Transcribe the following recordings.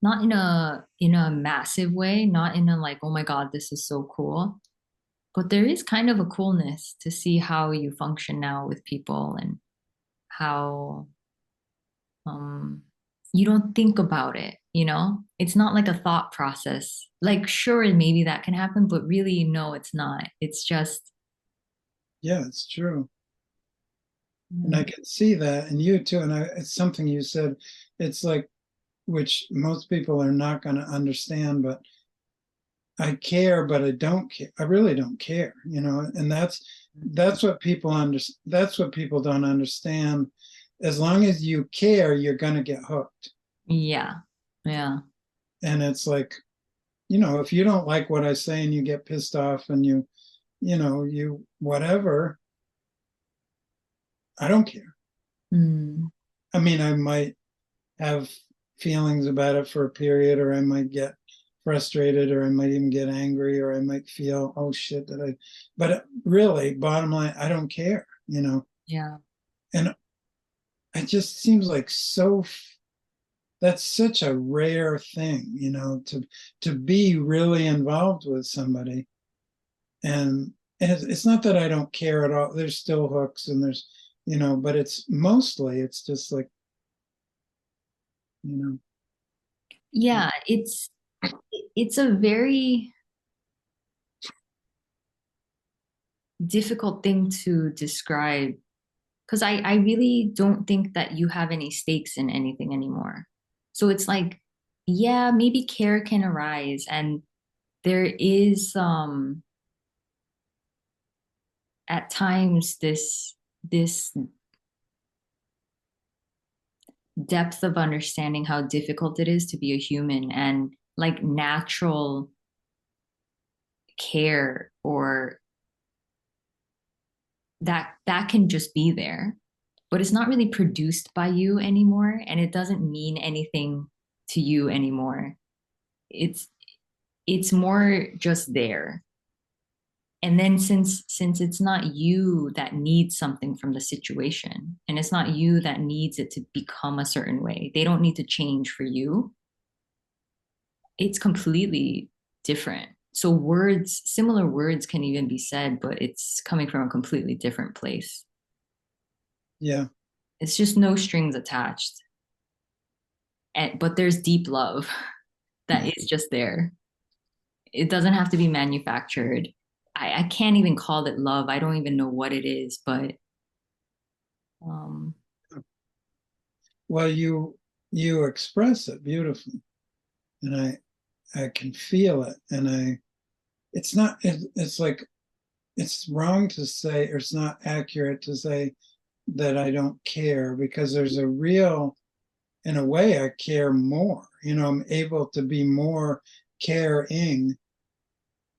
not in a massive way, not in a like, oh my God, this is so cool. But there is kind of a coolness to see how you function now with people and how um you don't think about it, you know? It's not like a thought process. Like sure, maybe that can happen, but really no, it's not. It's just Yeah, it's true. And mm, I can see that in you too. And it's something you said, it's like, which most people are not going to understand, but I care, but I don't care. I really don't care, and that's what people that's what people don't understand. As long as you care, you're going to get hooked. yeah. Yeah. And it's like, if you don't like what I say and you get pissed off and you whatever, I don't care. Mm, I mean, I might have feelings about it for a period, or I might get frustrated, or I might even get angry, or I might feel, oh shit, but really, bottom line, I don't care. yeah. And it just seems like that's such a rare thing, to be really involved with somebody. And it's not that I don't care at all. There's still hooks and but it's just like, you know, Yeah, it's a very difficult thing to describe because I really don't think that you have any stakes in anything anymore. So it's like, yeah, maybe care can arise and there is at times this depth of understanding how difficult it is to be a human and like natural care or that can just be there, but it's not really produced by you anymore and it doesn't mean anything to you anymore. It's it's more just there. And then since it's not you that needs something from the situation and it's not you that needs it to become a certain way, they don't need to change for you. It's completely different. So words, similar words can even be said, but it's coming from a completely different place. yeah, It's just no strings attached. But there's deep love that is just there. It doesn't have to be manufactured. I can't even call it love. I don't even know what it is, but um, well, you express it beautifully, and I can feel it, and it's not, it's like, it's wrong to say, or it's not accurate to say that I don't care, because there's a real, in a way, I care more. I'm able to be more caring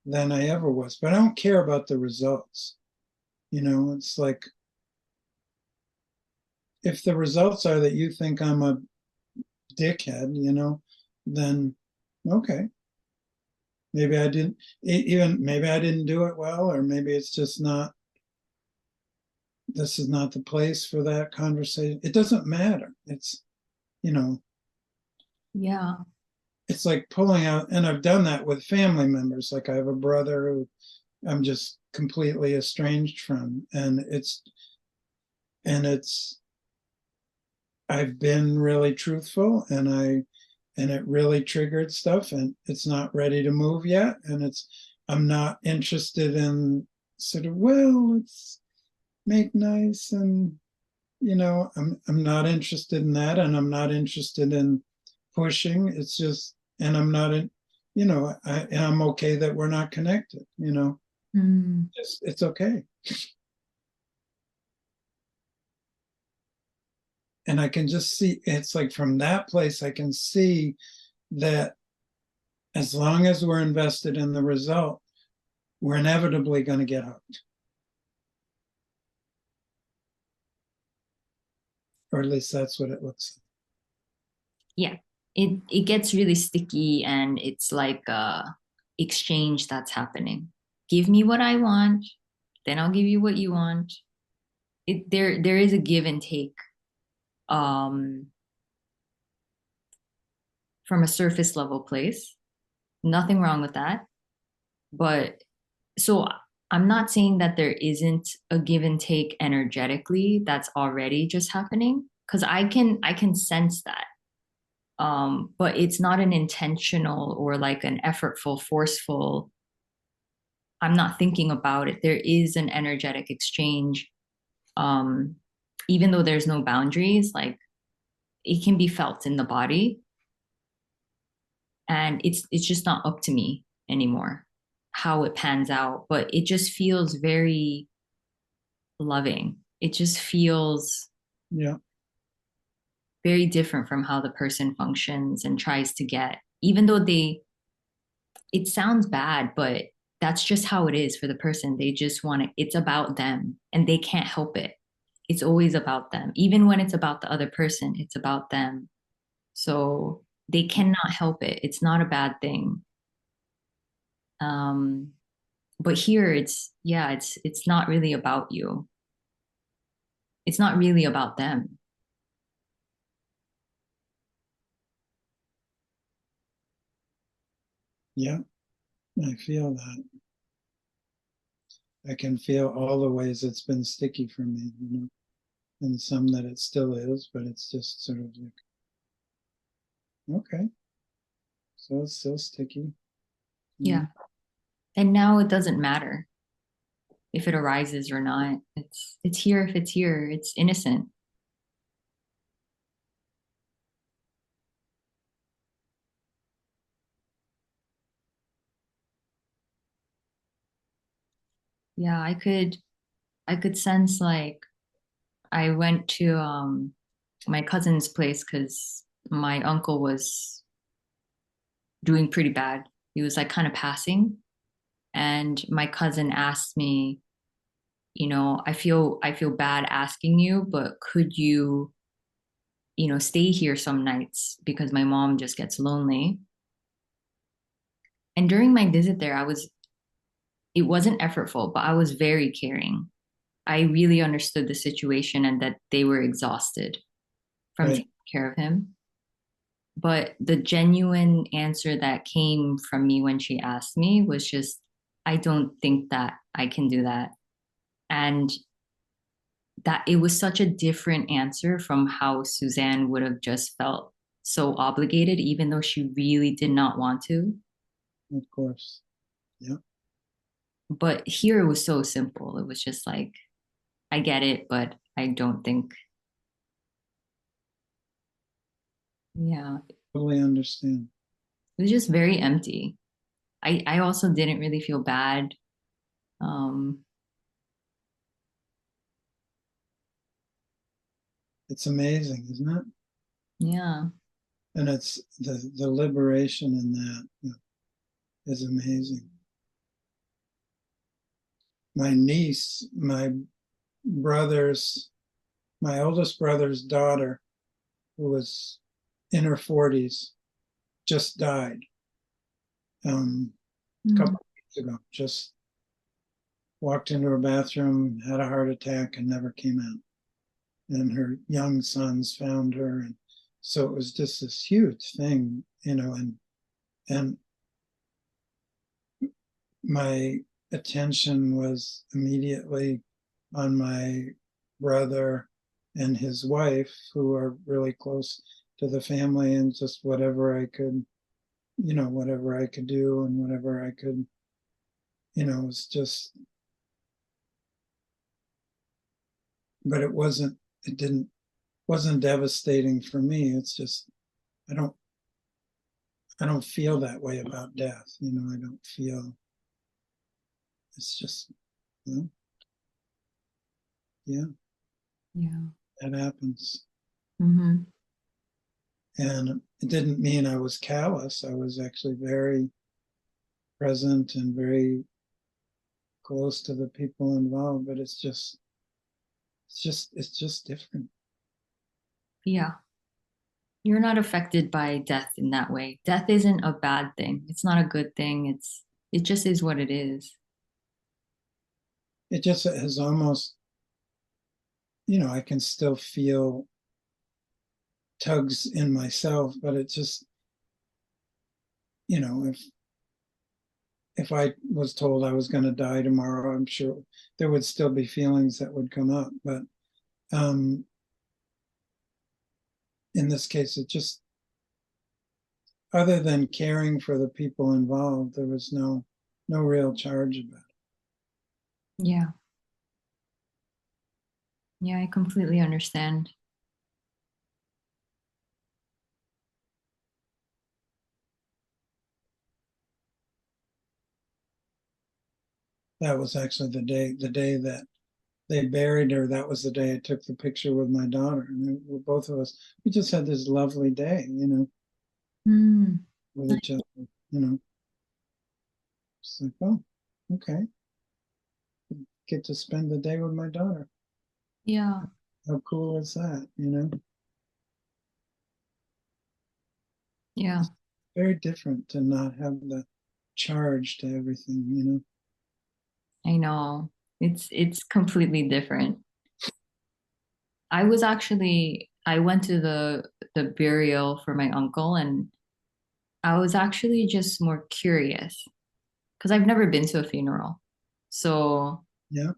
than I ever was, but I don't care about the results. It's like, if the results are that you think I'm a dickhead, then okay. Maybe I didn't, even maybe I didn't do it well, or maybe it's just not, this is not the place for that conversation. It doesn't matter. You know, yeah. it's like pulling out, and I've done that with family members. Like I have a brother who I'm just completely estranged from, and it's I've been really truthful, and it really triggered stuff, and it's not ready to move yet, and I'm not interested in sort of, well, let's make nice, and I'm not interested in that, and I'm not interested in pushing. It's just, and I'm not in, I'm okay that we're not connected. Mm, It's okay. And I can just see, it's like from that place, I can see that as long as we're invested in the result, we're inevitably going to get hooked, or at least that's what it looks yeah. It gets really sticky and it's like a exchange that's happening. Give me what I want, then I'll give you what you want. There is a give and take. Um from a surface level place. Nothing wrong with that. But so I'm not saying that there isn't a give and take energetically that's already just happening because I can sense that. But it's not an intentional or like an effortful, forceful. I'm not thinking about it. There is an energetic exchange. Um, Even though there's no boundaries, like it can be felt in the body, and it's just not up to me anymore how it pans out. But it just feels very loving. It just feels Yeah. very different from how the person functions and tries to get, even though it sounds bad, but that's just how it is for the person. They just want it. It's about them and they can't help it. It's always about them. Even when it's about the other person, it's about them. So they cannot help it. It's not a bad thing. Um, but here yeah, it's not really about you. It's not really about them. Yeah. I feel that. I can feel all the ways it's been sticky for me, and some that it still is, but it's just sort of like, okay, so it's still sticky. Yeah. Mm, And now it doesn't matter if it arises or not. It's here if it's here. It's innocent. Yeah, I could sense like I went to my cousin's place because my uncle was doing pretty bad. He was like kind of passing. And my cousin asked me, I feel bad asking you, but could you, stay here some nights because my mom just gets lonely. And during my visit there, it wasn't effortful, but I was very caring. I really understood the situation and that they were exhausted from right. taking care of him. But the genuine answer that came from me when she asked me was just, I don't think that I can do that. And that it was such a different answer from how Suzanne would have just felt so obligated, even though she really did not want to. Of course. Yeah. But here it was so simple. It was just like, I get it, but I don't think, yeah, Totally understand. it was just very empty. I also didn't really feel bad. Um, It's amazing, isn't it? yeah. And it's the liberation in that, is amazing. My niece, brother's, my oldest brother's daughter, who was in her 40s, just died a Mm. couple of weeks ago. Just walked into her bathroom, had a heart attack, and never came out. And her young sons found her, and so it was just this huge thing, and my attention was immediately on my brother and his wife, who are really close to the family, and just whatever I could, whatever I could do and whatever I could, it was just, but it didn't, wasn't devastating for me. It's just, I don't, I don't feel that way about death. I don't feel, it's just, well, yeah, Yeah. that happens. Hmm. And it didn't mean I was callous. I was actually very present and very close to the people involved, but it's just different. Yeah. You're not affected by death in that way. Death isn't a bad thing. It's not a good thing. It just is what it is. It just has almost, I can still feel tugs in myself, but it just, if I was told I was going to die tomorrow, I'm sure there would still be feelings that would come up. But um, in this case, it just, other than caring for the people involved, there was no real charge about it. Yeah. Yeah, I completely understand. That was actually the day that they buried her. That was the day I took the picture with my daughter, and both of us, we just had this lovely day, Mm, with each other. You know, it's like, oh, okay, get to spend the day with my daughter. yeah, How cool is that? yeah, It's very different to not have the charge to everything. I know. It's completely different. I went to the burial for my uncle, and I was actually just more curious because I've never been to a funeral. So, Yeah,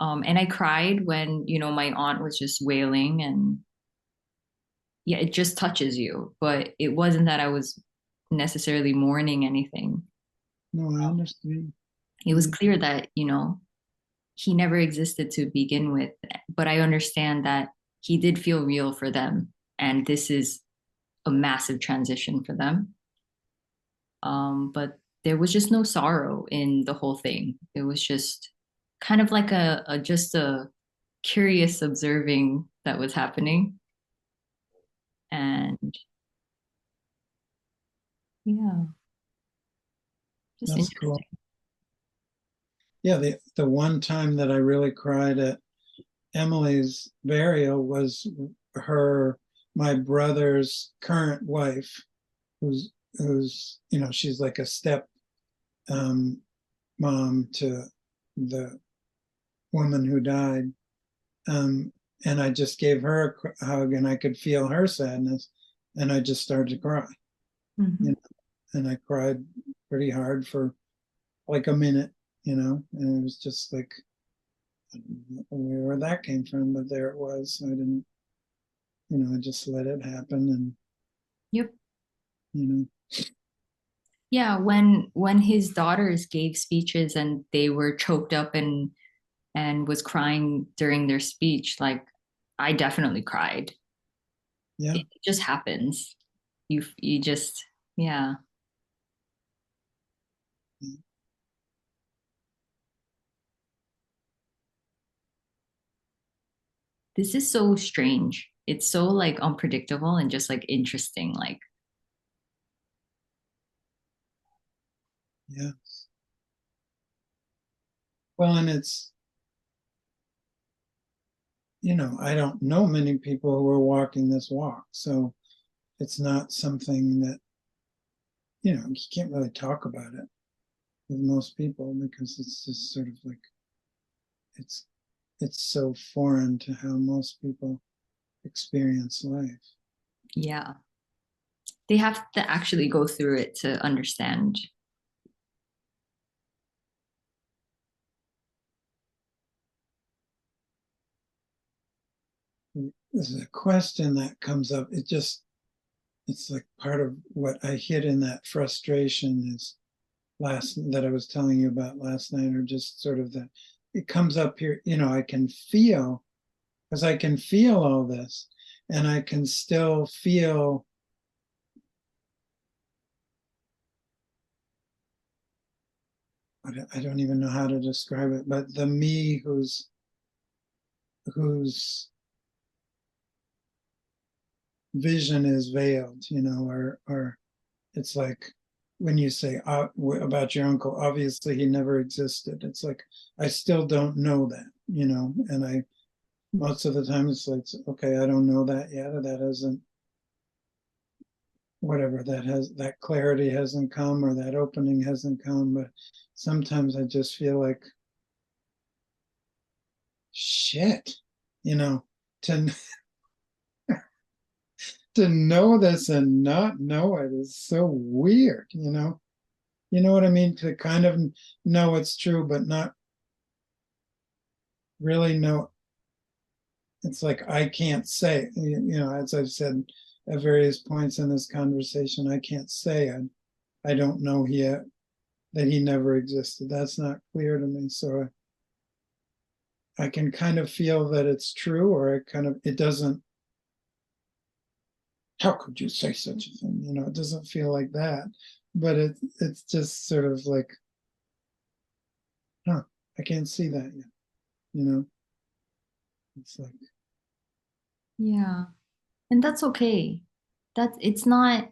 and I cried when, my aunt was just wailing, and yeah, it just touches you, but it wasn't that I was necessarily mourning anything. no, I understand. It was Yeah, clear that, he never existed to begin with, but I understand that he did feel real for them, and this is a massive transition for them. But there was just no sorrow in the whole thing. It was just kind of like just a curious observing that was happening. And yeah, just that's cool. interesting. Yeah, the one time that I really cried at Emily's burial was her my brother's current wife, who's she's like a step um, mom to the woman who died. Um, and I just gave her a hug, and I could feel her sadness, and I just started to cry, you Hmm. know, and I cried pretty hard for like a minute, and it was just like, I don't know where that came from, but there it was. I didn't, I just let it happen, and Yep. you know, Yeah, when his daughters gave speeches and they were choked up and was crying during their speech, like I definitely cried. yeah, It just happens. You just yeah. This is so strange. It's so like unpredictable and just like interesting. Like yeah. Well, and I don't know many people who are walking this walk, so it's not something that you can't really talk about it with most people because it's just sort of like it's it's so foreign to how most people experience life. yeah, they have to actually go through it to understand. There's a question that comes up. It's like part of what I hit in that frustration is last that I was telling you about last night, or just sort of that it comes up here. I can feel because I can feel all this, and I can still feel. I don't even know how to describe it, but the me whose vision is veiled, or it's like when you say about your uncle, obviously he never existed. It's like I still don't know that, and I most of the time it's like, okay, I don't know that yet, or that hasn't, whatever, that clarity hasn't come, or that opening hasn't come. But sometimes I just feel like shit, you know, to to know this and not know it is so weird, you know? You know what I mean? To kind of know it's true, but not really know. It's like I can't say, you know, as I've said at various points in this conversation, I can't say I don't know yet that he never existed. That's not clear to me. So I can kind of feel that it's true, or it doesn't. How could you say such a thing? You know, it doesn't feel like that, but it's just sort of like, huh, I can't see that yet. You know, it's like, Yeah. And that's okay. That's it's not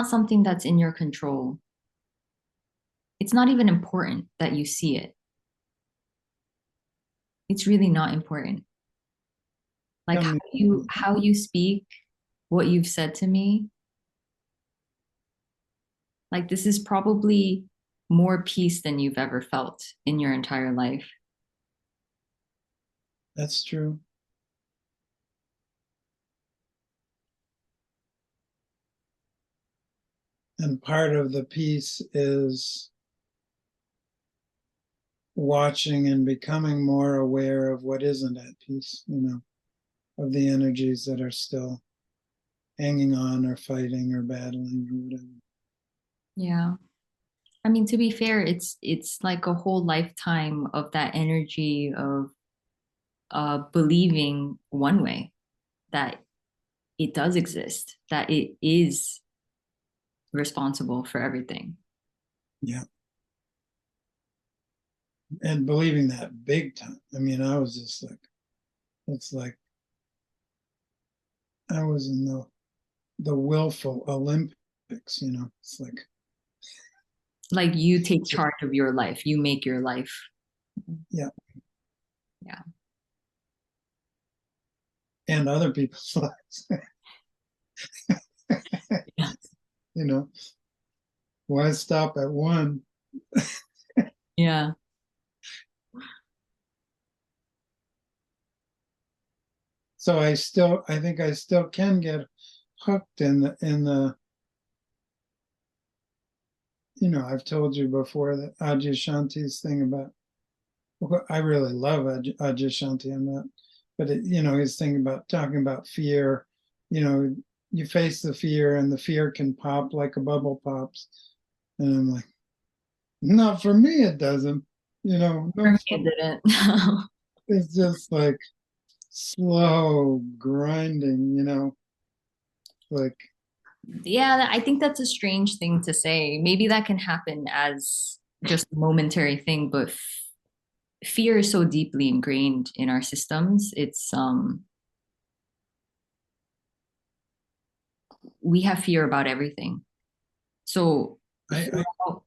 something that's in your control. It's not even important that you see it. It's really not important. Like tell me, how you speak, what you've said to me, like this is probably more peace than you've ever felt in your entire life. that's true. And part of the piece is watching and becoming more aware of what isn't at peace, you know, of the energies that are still hanging on or fighting or battling or whatever. Yeah. I mean, to be fair, it's like a whole lifetime of that energy of believing one way that it does exist, that it is responsible for everything. Yeah. And believing that big time. I mean, I was just like, it's like I was in the willful Olympics, you know. It's like, Like you take charge of your life, you make your life. yeah, Yeah. and other people's lives. Yeah. You know, why stop at one? Yeah. So I think I still can get hooked in the, you know, I've told you before that adyashanti's thing about, well, I really love adyashanti. I'm not, but you know, his thing about talking about fear, you know, you face the fear and the fear can pop like a bubble pops. And I'm like, not for me, it doesn't. You know, For no, me, it didn't. it's just like slow grinding, you know, like, Yeah, I think that's a strange thing to say. Maybe that can happen as just a momentary thing, but fear is so deeply ingrained in our systems. It's we have fear about everything. So I throughout,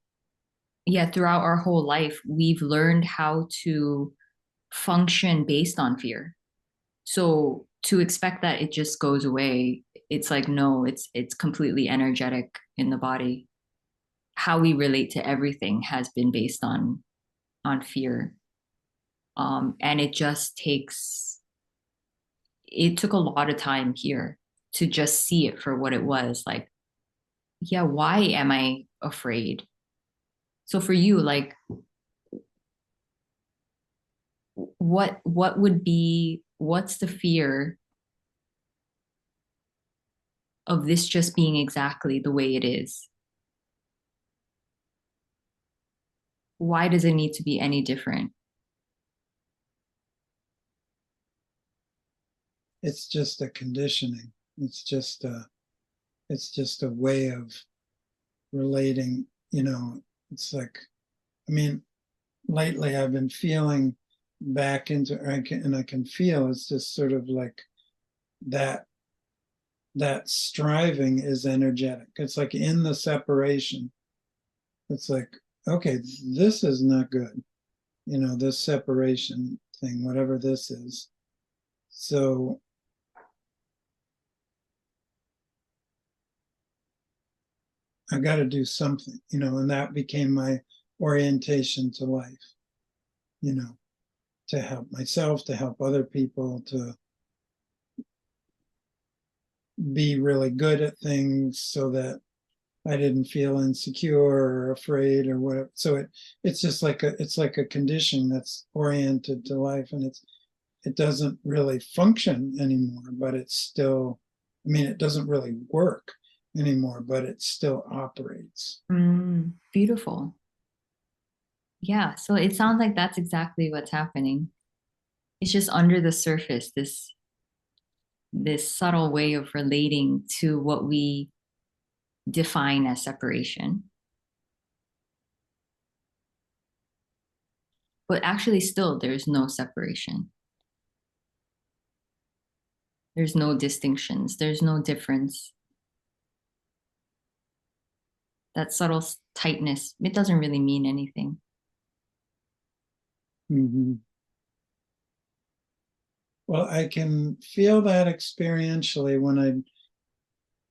yeah, throughout our whole life, we've learned how to function based on fear. So to expect that it just goes away, it's like no, it's completely energetic in the body. How we relate to everything has been based on fear. And it took a lot of time here to just see it for what it was. Like, yeah, why am I afraid? So for you, like, what's the fear of this just being exactly the way it is? Why does it need to be any different? it's just a conditioning. It's just a way of relating, you know. It's like, I mean, lately I've been feeling back into, and I can feel it's just sort of like that that striving is energetic. It's like in the separation, it's like, okay, this is not good, you know, this separation thing, whatever this is. So I got to do something, you know, and that became my orientation to life, you know, to help myself, to help other people, to be really good at things so that I didn't feel insecure or afraid or whatever. So it's just like a condition that's oriented to life, and it doesn't really function anymore, but it's still, I mean, it doesn't really work anymore, but it still operates. Beautiful. Yeah. So it sounds like that's exactly what's happening. It's just under the surface, this subtle way of relating to what we define as separation. But actually, still, there's no separation. There's no distinctions. There's no difference. That subtle tightness, it doesn't really mean anything. Mhm. Well, I can feel that experientially when I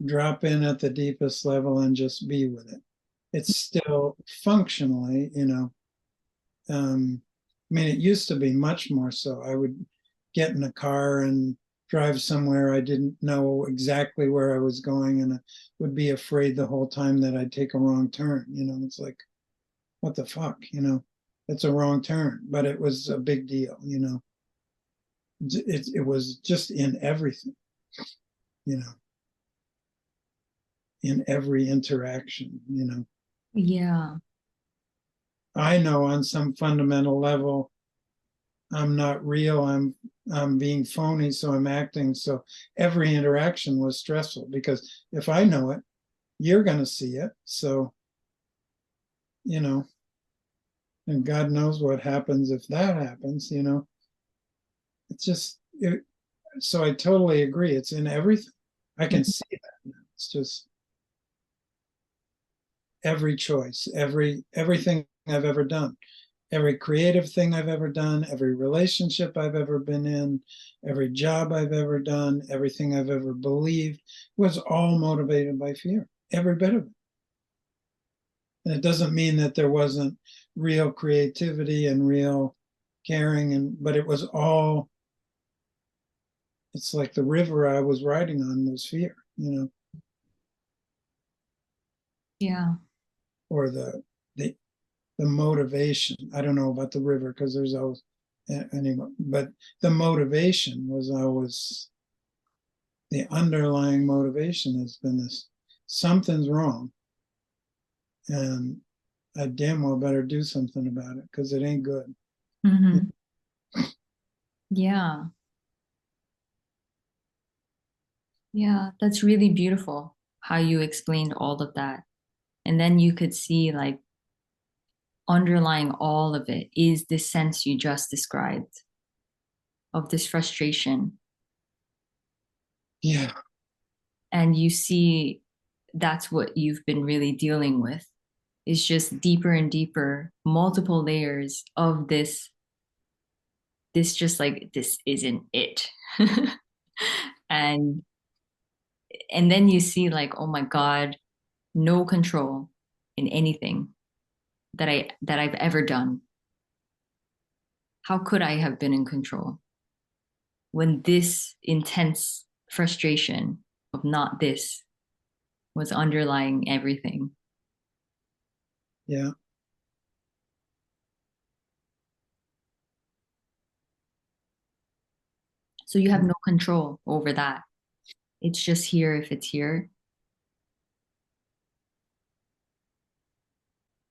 drop in at the deepest level and just be with it. It's still functionally, I mean, it used to be much more so. I would get in a car and drive somewhere I didn't know exactly where I was going, and I would be afraid the whole time that I'd take a wrong turn. It's like, what the fuck, it's a wrong turn, but it was a big deal. It was just in everything, you know, in every interaction. Yeah. I know on some fundamental level, I'm not real. I'm being phony, so I'm acting. So every interaction was stressful because if I know it, you're going to see it. So, you know, and God knows what happens if that happens. It's just, so I totally agree. It's in everything. I can see that now. It's just every choice, everything I've ever done, every creative thing I've ever done, every relationship I've ever been in, every job I've ever done, everything I've ever believed was all motivated by fear, every bit of it. And it doesn't mean that there wasn't real creativity and real caring, but it was all, it's like the river I was riding on was fear, Yeah. or the the motivation. I don't know about the river because there's always anyway, but the motivation was always, the underlying motivation has been this: something's wrong, and I damn well better do something about it because it ain't good. Hmm. Yeah. Yeah. That's really beautiful how you explained all of that. And then you could see like underlying all of it is this sense you just described of this frustration. Yeah, And you see that's what you've been really dealing with is just deeper and deeper, multiple layers of this just like this isn't it. and and then you see like, oh my God, no control in anything that I've ever done. How could I have been in control when this intense frustration of not this was underlying everything? yeah. So you have no control over that. It's just here if it's here.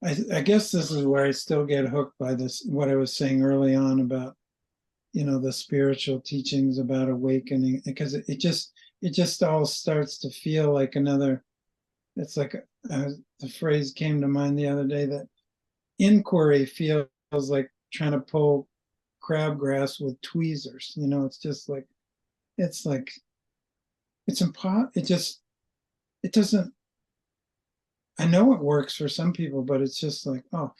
I guess this is where I still get hooked by this, what I was saying early on about, the spiritual teachings about awakening, because it just all starts to feel like another, it's like the phrase came to mind the other day that inquiry feels like trying to pull crabgrass with tweezers. It's just like, it's like, it's impossible. It doesn't, I know it works for some people, but it's just like, oh,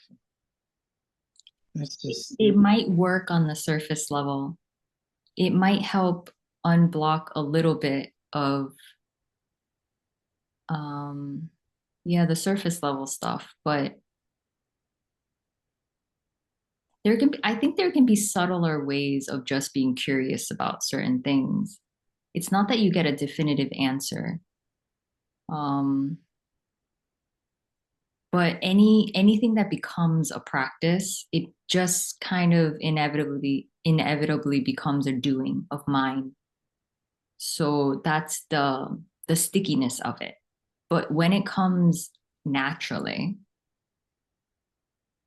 it's just, It might work on the surface level. It might help unblock a little bit of um yeah, the surface level stuff, but I think there can be subtler ways of just being curious about certain things. it's not that you get a definitive answer. Um, but anything that becomes a practice, it just kind of inevitably becomes a doing of mine. So that's the stickiness of it. But when it comes naturally,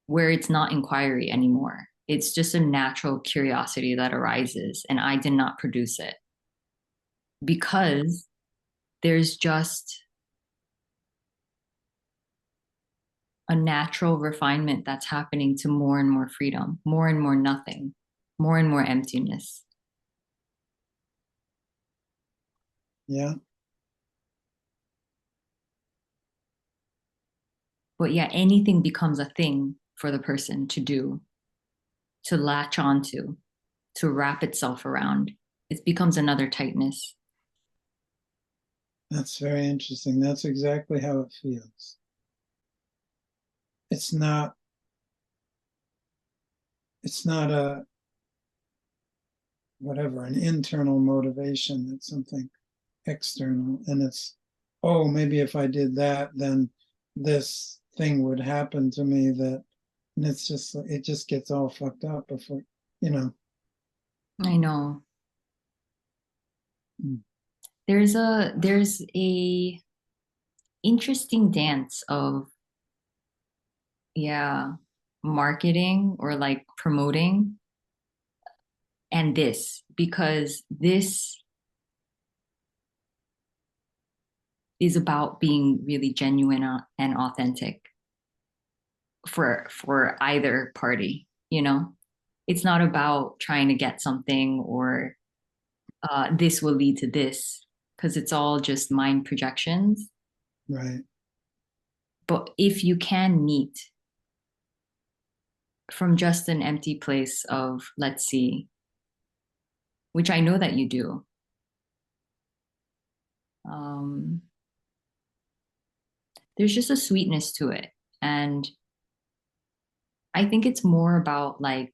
where it's not inquiry anymore, it's just a natural curiosity that arises, and I did not produce it because there's just a natural refinement that's happening to more and more freedom, more and more nothing, more and more emptiness. Yeah, But yeah, anything becomes a thing for the person to do, to latch onto, to wrap itself around. It becomes another tightness. that's very interesting. That's exactly how it feels. It's not, it's not a, whatever, an internal motivation. It's something external. And it's, oh, maybe if I did that, then this thing would happen to me that, and it's just, it just gets all fucked up before, you know. I know. Mm. There's a interesting dance of, yeah, marketing or like promoting and this, because this is about being really genuine and authentic for either party, you know? It's not about trying to get something or this will lead to this, because it's all just mind projections. Right. But if you can meet from just an empty place of, let's see, which I know that you do, um, there's just a sweetness to it. And I think it's more about like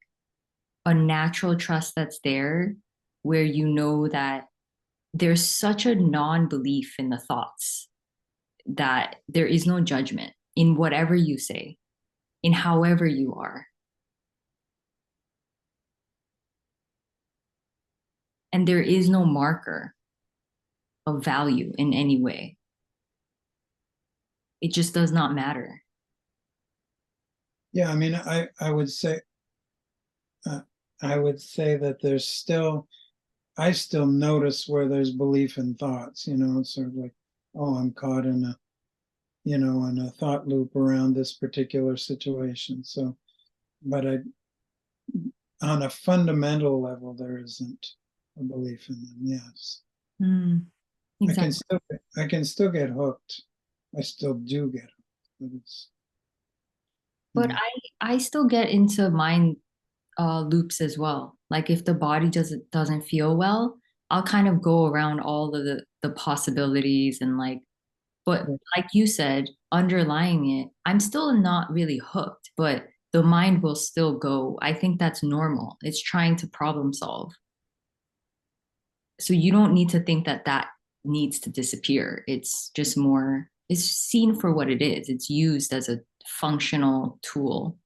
a natural trust that's there where you know that there's such a non-belief in the thoughts that there is no judgment in whatever you say, in however you are. And there is no marker of value in any way. It just does not matter. Yeah, I mean, uh, I would say that there's still, I still notice where there's belief in thoughts, you know, it's sort of like, oh, I'm caught in a, you know, in a thought loop around this particular situation. So, but I, on a fundamental level, there isn't a belief in them. Yes, Mm, I can exactly. still, I can still get hooked. I still do get hooked, but it's, you But know, I still get into mind loops as well. Like if the body doesn't feel well, I'll kind of go around all of the possibilities and like, but like you said, underlying it, I'm still not really hooked, but the mind will still go. I think that's normal. It's trying to problem solve. So you don't need to think that that needs to disappear. It's just more, it's seen for what it is. It's used as a functional tool.